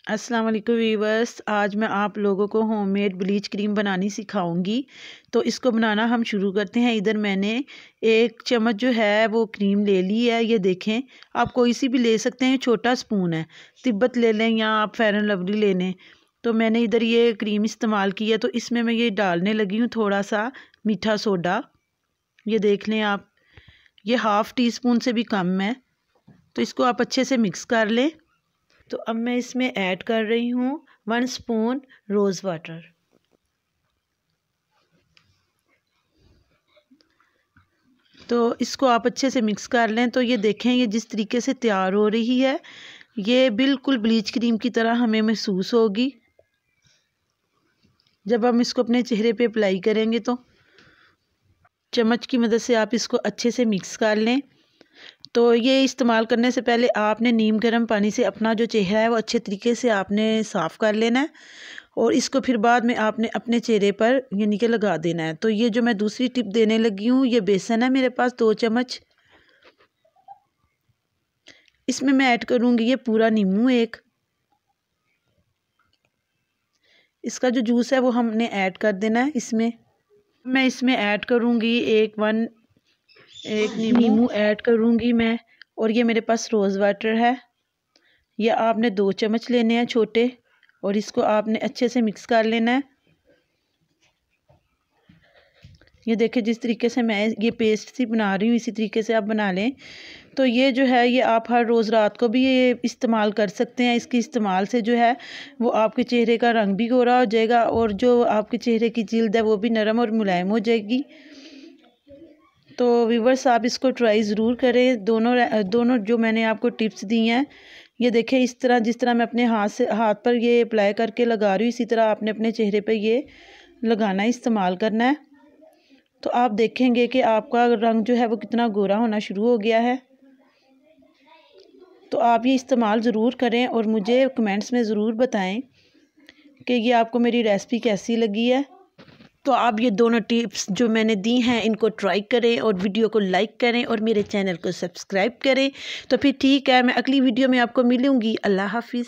अस्सलाम वालेकुम वीवर्स, आज मैं आप लोगों को होममेड ब्लीच क्रीम बनानी सिखाऊंगी। तो इसको बनाना हम शुरू करते हैं। इधर मैंने 1 चम्मच जो है वो क्रीम ले ली है। ये देखें, आप कोई सी भी ले सकते हैं, छोटा स्पून है, तिब्बत ले लें या आप फेयर एंड लवली ले लें। तो मैंने इधर ये क्रीम इस्तेमाल की है। तो इसमें मैं ये डालने लगी हूँ थोड़ा सा मीठा सोडा। ये देख लें आप, ये ½ टीस्पून से भी कम है। तो इसको आप अच्छे से मिक्स कर लें। तो अब मैं इसमें ऐड कर रही हूँ 1 स्पून रोज़ वाटर। तो इसको आप अच्छे से मिक्स कर लें। तो ये देखें, ये जिस तरीके से तैयार हो रही है, ये बिल्कुल ब्लीच क्रीम की तरह हमें महसूस होगी। जब हम इसको अपने चेहरे पे अप्लाई करेंगे तो चम्मच की मदद से आप इसको अच्छे से मिक्स कर लें। तो ये इस्तेमाल करने से पहले आपने नीम गर्म पानी से अपना जो चेहरा है वो अच्छे तरीके से आपने साफ़ कर लेना है, और इसको फिर बाद में आपने अपने चेहरे पर यानी कि लगा देना है। तो ये जो मैं दूसरी टिप देने लगी हूँ, ये बेसन है मेरे पास 2 चम्मच। इसमें मैं ऐड करूँगी ये पूरा नींबू एक। इसका जो जूस है वो हमने ऐड कर देना है इसमें। मैं इसमें ऐड करूँगी एक नींबू ऐड करूँगी मैं। और ये मेरे पास रोज़ वाटर है, ये आपने 2 चम्मच लेने हैं छोटे, और इसको आपने अच्छे से मिक्स कर लेना है। ये देखिए, जिस तरीके से मैं ये पेस्ट सी बना रही हूँ इसी तरीके से आप बना लें। तो ये जो है ये आप हर रोज़ रात को भी ये इस्तेमाल कर सकते हैं। इसके इस्तेमाल से जो है वो आपके चेहरे का रंग भी गोरा हो जाएगा, और जो आपके चेहरे की जिल्द है वो भी नरम और मुलायम हो जाएगी। तो व्यूअर्स, आप इसको ट्राई ज़रूर करें। दोनों जो मैंने आपको टिप्स दी हैं, ये देखें, इस तरह जिस तरह मैं अपने हाथ पर ये अप्लाई करके लगा रही हूँ, इसी तरह आपने अपने चेहरे पे ये लगाना है, इस्तेमाल करना है। तो आप देखेंगे कि आपका रंग जो है वो कितना गोरा होना शुरू हो गया है। तो आप ये इस्तेमाल ज़रूर करें और मुझे कमेंट्स में ज़रूर बताएं कि ये आपको मेरी रेसिपी कैसी लगी है। तो आप ये दोनों टिप्स जो मैंने दी हैं इनको ट्राई करें, और वीडियो को लाइक करें, और मेरे चैनल को सब्सक्राइब करें। तो फिर ठीक है, मैं अगली वीडियो में आपको मिलूँगी। अल्लाह हाफिज़।